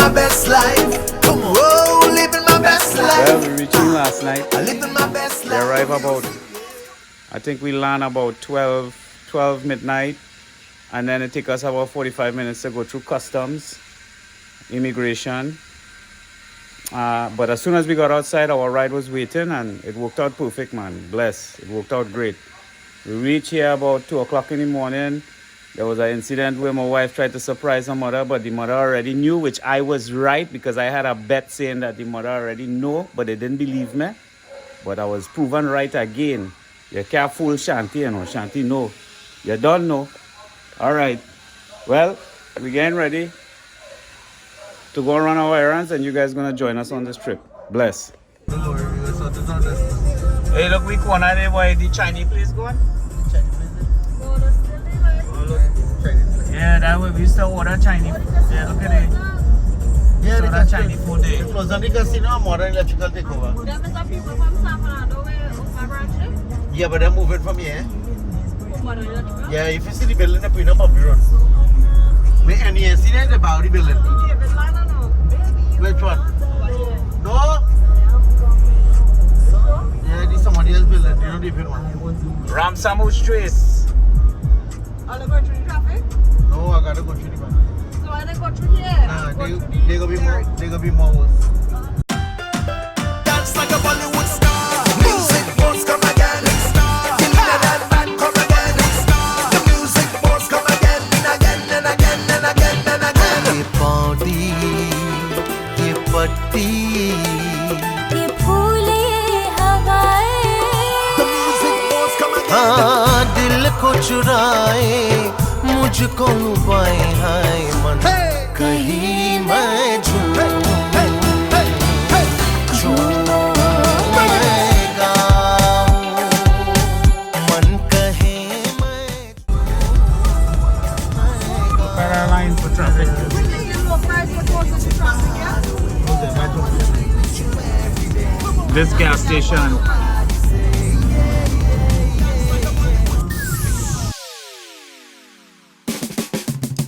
my best life. Come on, oh, living my best life. Well, we reached home last night. I living my best We life. arrived about, I think we land about 12 midnight. And then it took us about 45 minutes to go through customs, immigration. But as soon as we got outside, our ride was waiting and it worked out perfect, man. Bless. It worked out great. We reached here about 2 o'clock in the morning. There was an incident where my wife tried to surprise her mother, but the mother already knew, which I was right because I had a bet saying that the mother already knew, but they didn't believe me. But I was proven right again. You can't fool Shanti, you know. Shanti, no. You don't know. All right. Well, we're getting ready to go run our errands, and you guys going to join us on this trip. Bless. Hey, look, we corner there where the Chinese place going. Yeah, that way we used to order Chinese. Yeah, look at it. Yeah, order Chinese food there. Close on the casino, modern electrical takeover. There are some people from San Fernando where my branch. Yeah, but they're moving from here. Modern electrical. Yeah, if you see the building, they're putting up a road. And you see that about the building. Which one? No? Yeah, this is somebody else's building. You know, different one. Ram Samu's Trace. Are they going through the traffic? No, I gotta go through the one. So are they going through here? Nah, they gonna be more worse. Dance like a Bollywood star. Music boys come again. Trinidad band come again. The music boys come again and again and again and again and again. ये पौड़ी ये पट्टी ये फूले हवाएं The music boys come again. हाँ दिल को चुराए मुझको लुभाए हाय मन कहीं मैं झूमूं मैं गाऊं मन कहे मैं Paraline for traffic. This gas station.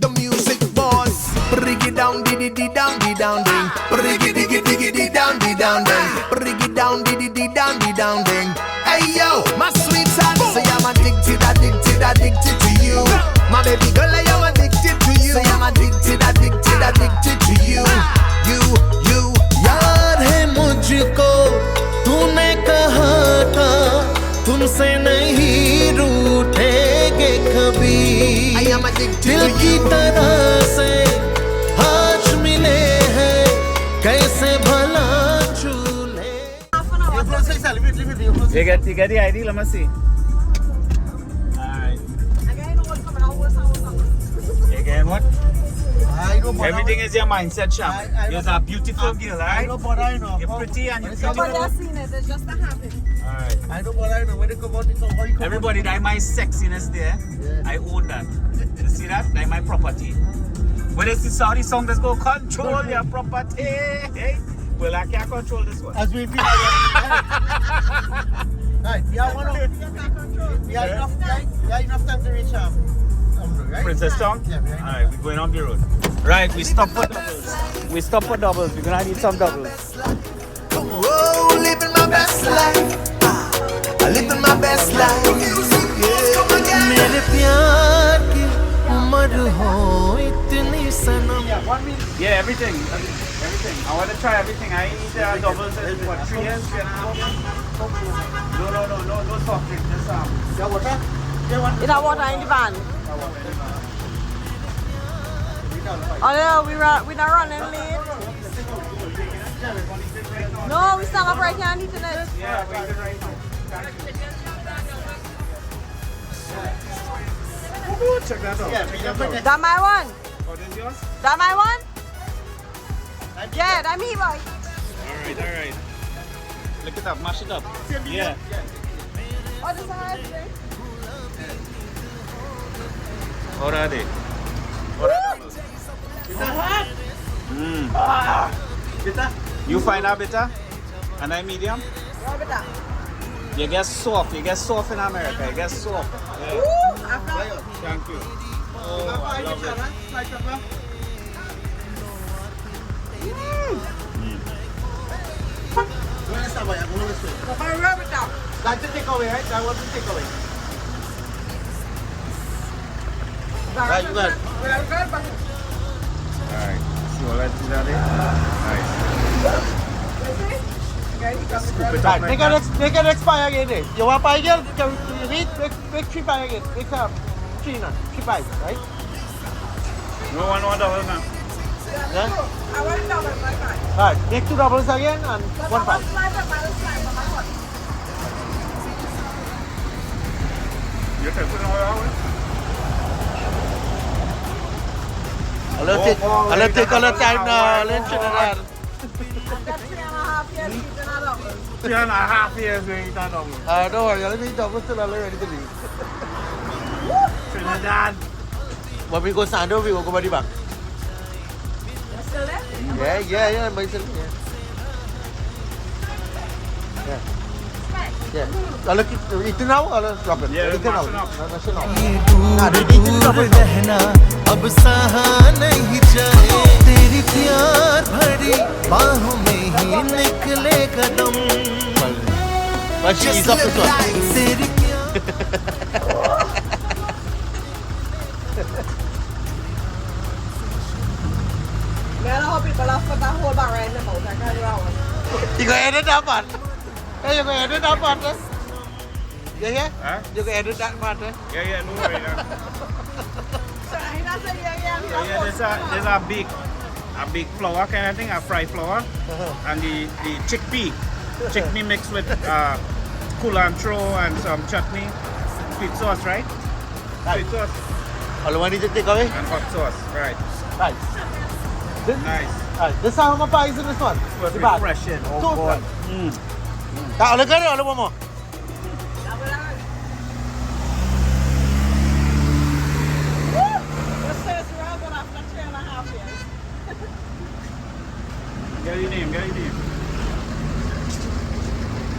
The music boys bring it down, diddy down, down, ding. Bring it diggy down, down, ding. Bring it down, diddy down, ding. Hey yo, my sweetheart, say I'm addicted to you. My baby girl, I am addicted to you. Say I'm addicted to you. You. याद है मुझको तूने कहा था तुमसे नहीं रूठेंगे कभी I am addicted दिल to की you. तरह से आज मिले हैं कैसे भला झूले You get the ID, let me see. Alright. Again, what? I don't bother. Everything is your mindset, Sham. I You're a beautiful girl, I alright? don't bother, no. You're pretty and you're Nobody beautiful. has seen it, it's just a habit. Alright. I don't bother, no. When they come out, they come out. Everybody, that my sexiness there. Yeah. I own that. You see that? That my property. When it's the Saudi song that's go control your property. Hey? Well, I can't control this one. As we feel. Right, we have one of. We have enough time to reach right? Princess Town? Yeah, we are. Alright, we're going on the road. Right, we stop for doubles. We stop for doubles. We're gonna need some doubles. Come on, oh, living my best life. I living my best life. The music boys come again. मेरे प्यार की उम्र हो इतनी सनम Yeah, everything. Everything. I want to try everything. I need doubles in what, 3 years, 3.5 years? No soft drink. Just Yeah, water? Yeah, one. In our water in the van. Oh no, we're not running late. No, we stand up right here and eating it. Yeah, we're good right now. Check that out. Yeah, That my one? Oh, this is yours? That my one? Yeah, that me boy. Alright. Look it up, mash it up. Yeah. Oh, this is hard today. What are they? Bitter? You find out bitter? And I medium? What about that? You get soft. You get soft in America. You get soft. Yeah. Woo! After. Thank you. Oh, I love it. That's the takeaway, right? That was the takeaway. Right, you got it. Alright, so let's do that. Nice. Right, make an expire again. You want pie again? You need make 3 pie again. Make 3 pie, right? No one double now. Yeah? I want to double my pie. Right, make 2 doubles again and 1 pie. You can put it all out. I'll take all the time now. Let's Trinidad. That's 3.5 years eating a double. 3.5 years we ain't done double. Don't worry, I'll be double till I'm ready to leave. Trinidad. When we go Sanand, we go body back. You're still there? Yeah, myself. Yeah. I'll eat it now or I'll drop it? Yeah, eat it now. mash it up. Mash it now. दूर रहना अब सहा नहीं जाए तेरी प्यार भरी बाहों में ही निकले कदम But she is up to one. तेरी प्यार Man, I hope people have put that whole bar right in the mouth. I can't do that one. You go edit that part. Hey, you go edit that part. Yeah? Huh? You go edit that part. Yeah, no worry now. So, he doesn't, yeah. There's a big flour kind of thing, a fried flour, and the chickpea mixed with culantro and some chutney, sweet sauce, right? Sweet sauce All you want is to take away? and hot sauce, right? Right. Nice. This is how much pie is in this one? Was The bag. refreshing. Oh Two God. All you got it, all you want more? This says we're going after 3.5 years. Get your name.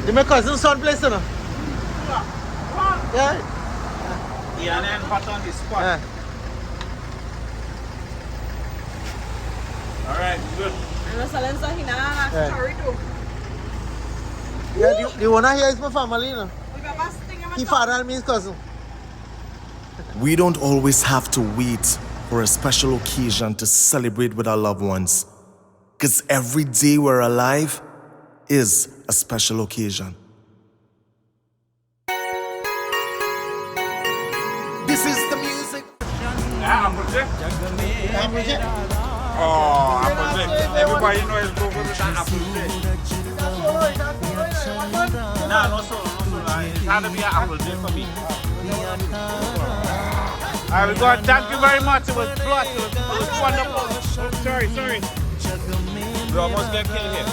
This is my cousin's son place, you know? Yeah. Yeah, and then hot on the spot. Yeah. Alright, good. And the Salon said he not Yeah. story too. Yeah, the owner here is my family, you know? We got best thing in my He father and me his cousin. We don't always have to wait for a special occasion to celebrate with our loved ones. Because every day we're alive is a special occasion. This is the music. Oh, apple tea. Everybody knows go with that apple tea. No solo. It had to be an apple tea for me. Alright, we got. Thank you very much. It was blessed. It was wonderful. Oh, sorry. We almost get killed here.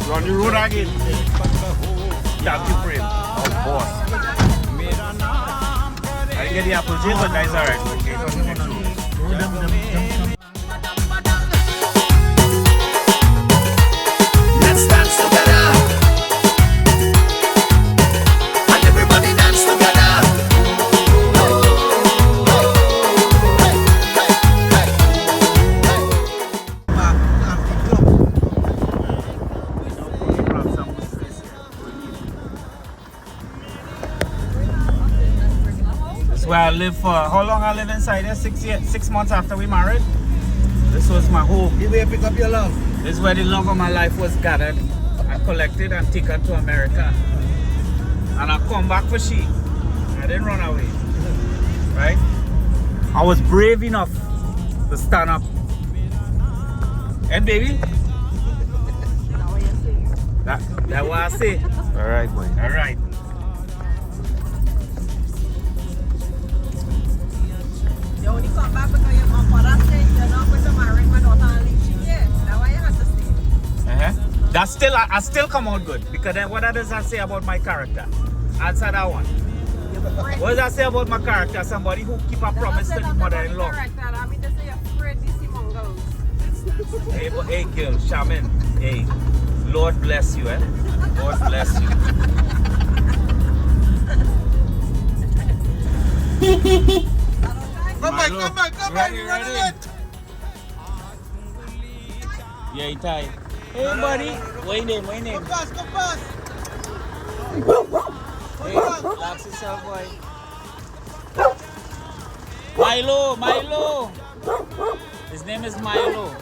We're on the road again. Thank you, Prem. Oh, boss. I didn't get the apple tea, but that's alright. Okay, so the next one. Let's dance together. And everybody dance together. This is where I live for. How long I live inside here? 6 months after we married. This was my home. You will pick up your love. This is where the love of my life was gathered and collected and taken to America. And I come back for she. I didn't run away. Right? I was brave enough to stand up. And baby? That's what I say. Alright, boy. Alright. You only come back because your mother said you're not going to marry my daughter and leave she here. That's why you have to stay. That's still, I still come out good. Because then what does that say about my character? Answer that one. What does that say about my character? Somebody who keep a promise to the mother-in-law. I mean, they say you're afraid to see Seemungal. Hey girl, Shaman. Hey, Lord bless you, eh? Lord bless you. Come back, you running it. Yeah, he tied. Hey, buddy. Wait name. Come past. Hey, relax yourself, boy. Milo. His name is Milo.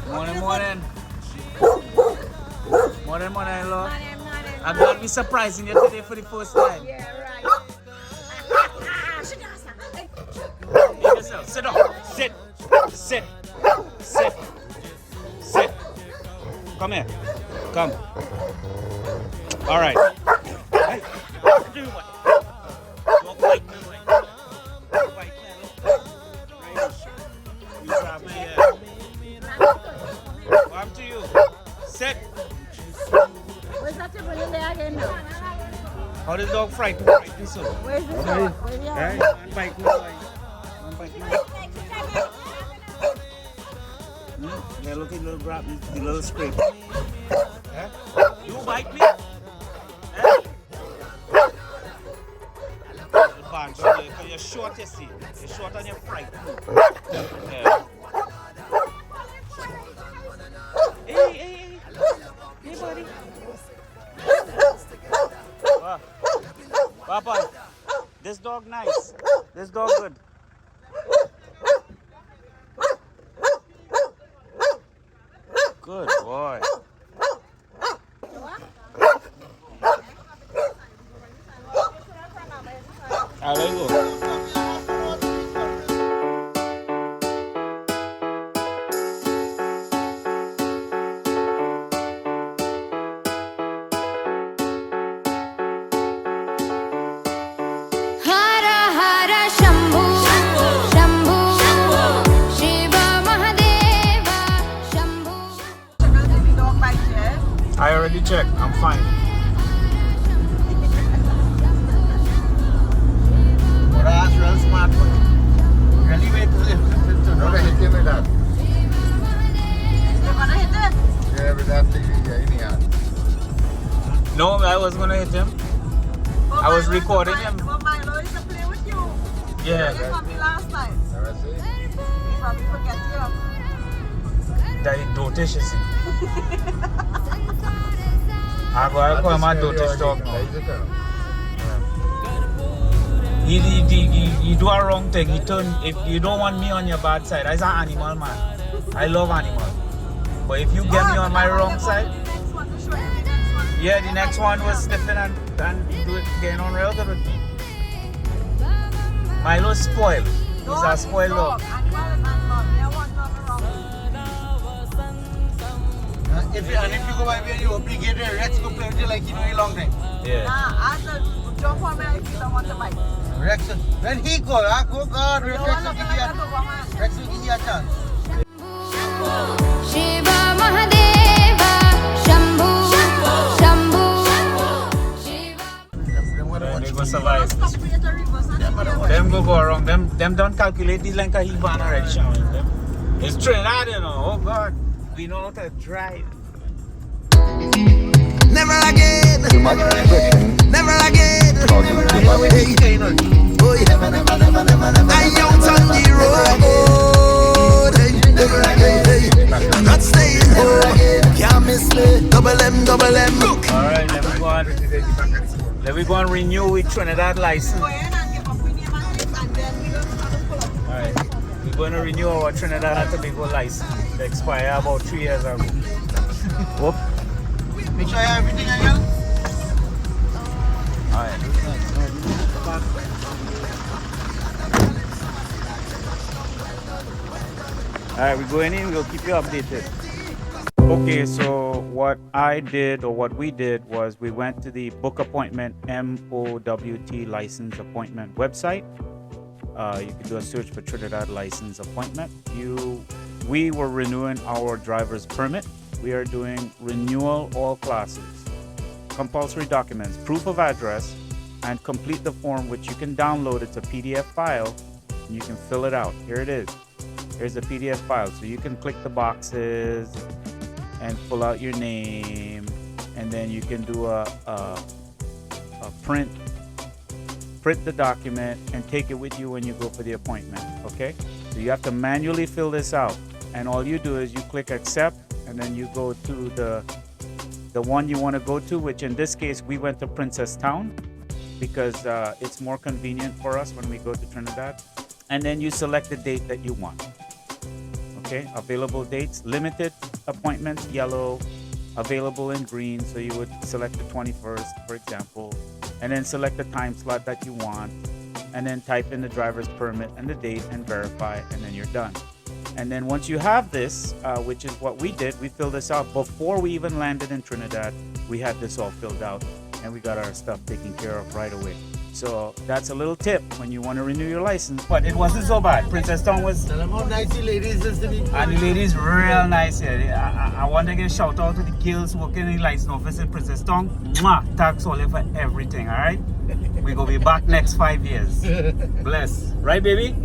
Morning. Morning, hello. I'm gonna be surprising you today for the first time. Yeah, right. Make yourself. Sit down. Sit. Come here. Come. All right. Hey, what do you want? Don't bite me, boy. Don't bite me, look. Right. You grab my hair. Come to you. Sit. Where's that table in there again now? How does dog frighten so? Where's this dog? Where's the Hey, other? don't bite me, boy. Don't bite me. Yeah, look at the little grab, the little scrape. Huh? You bite me? Huh? Little band, because you're short, you see. You're short and you're frightened. Yeah. Hey, buddy. Papa, this dog nice. This dog good. Good boy. There you go. Hara Hara Shambhu, Shambhu, Shiva Mahadeva, Shambhu. Did the dog bite yet? I already checked. I'm fine. That's real smart one. Really wait to live. Don't hit him with that. You're gonna hit it? Yeah, with that thing in your hand. No, I was gonna hit him. But I was Milo recording is a- him. But Milo is to play with you. Yeah, You told me last time. Never see. He probably forget you. that is dotish, you see. I call him a dotish dog now. He do a wrong thing. He turn. If you don't want me on your bad side, I'm an animal man. I love animal. But if you get me on my wrong side, yeah, the next one was sniffing and do it getting on real good with me. Milo's spoiled. He's a spoiled dog. If you go by where you obligate Rex go play with you like you know a long time. Yeah. Jump on me if you don't want to bite. Rex, when he go, go God, Rex will give you a chance. Shiva Mahadeva, Shambhu, Shambhu, Shiva. They go survive. Them go around. Them don't calculate these like a Ivan already, Shaman. It's Trinidad, you know. Oh God, we know how to drive. Never again. Too much restriction Never again. causes too much Oh yeah. I out on the road. Never again. I'm not staying home. Can't miss me. Double M. Look. All right, let me go and renew with Trinidad license. Go in and give up your name and then we don't have to pull up. All right, we're going to renew our Trinidad and Tobago license. It expired about 3 years ago. Whoop. Make sure you have everything again. All right. Alright, we're going in, we'll keep you updated. Okay, so what I did or what we did was we went to the book appointment MOWT license appointment website. You can do a search for Trinidad license appointment. We were renewing our driver's permit. We are doing renewal all classes. Compulsory documents, proof of address, and complete the form which you can download. It's a PDF file and you can fill it out. Here it is. Here's a PDF file. So you can click the boxes and pull out your name and then you can do a print the document and take it with you when you go for the appointment. Okay, so you have to manually fill this out, and all you do is you click accept, and then you go to the one you want to go to, which in this case we went to Princess Town because it's more convenient for us when we go to Trinidad. And then you select the date that you want. Okay, available dates, limited appointments, yellow, available in green, so you would select the 21st, for example, and then select the time slot that you want, and then type in the driver's permit and the date and verify, and then you're done. And then once you have this, which is what we did, we filled this out before we even landed in Trinidad. We had this all filled out, and we got our stuff taken care of right away. So that's a little tip when you want to renew your license. But it wasn't so bad. Princess Town was... Tell them how nice the ladies is to be. And the ladies real nice here. I want to give a shout out to the girls working in the license office in Princess Town. Mwah! Thanks only for everything, alright? We're going to be back next 5 years. Bless. Right, baby?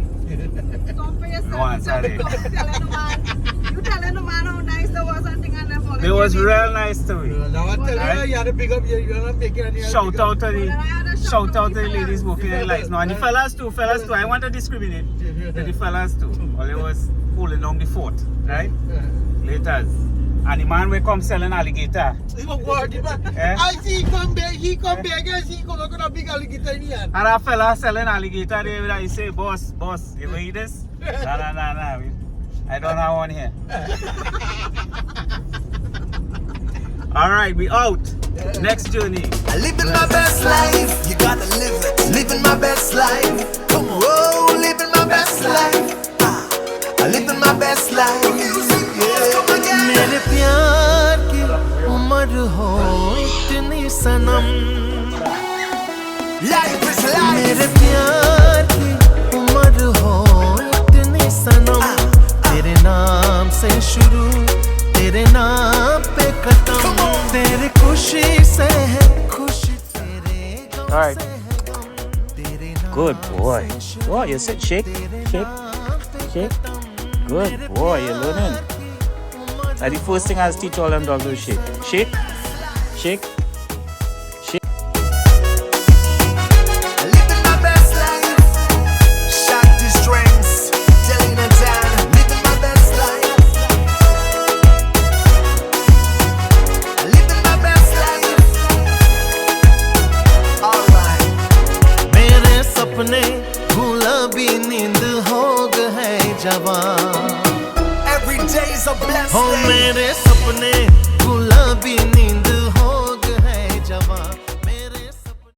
Come for yourself. No, I'm sorry. You telling the man how nice there was and thing and then It was real nice to me. Now I tell you, you have to pick up, you're not making any. Shout out to the ladies working in the lights. No, and the fellas too. I want to discriminate. The fellas too. All it was pulling down the fort, right? Later. And the man will come selling alligator. I see he come back and see come a big alligator in here. And a fella selling alligator there, he say, boss, you will eat this? No. I don't have one here. Alright, we out. Next journey. Living my best life, you gotta live it. Living my best life, come on. Whoa, living my best life. Living my best life. मेरे प्यार की उम्र हो इतनी सनम Life is life. मेरे प्यार की उम्र हो इतनी सनम तेरे नाम से शुरू तेरे नाम पे खत्म तेरे खुशी से है खुशी तेरे गम Alright. से है गम तेरे नाम Good boy. What, you said shake? Good boy, you're learning. That's the first thing I teach all them dogs to shake. Shake. Living my best life. Shout to strengths. Telling the time. Living my best life. Living my best life. Alright. मेरे सपने भूला भी नींद हो गए जवान Every day is a blessed हो day. मेरे सपने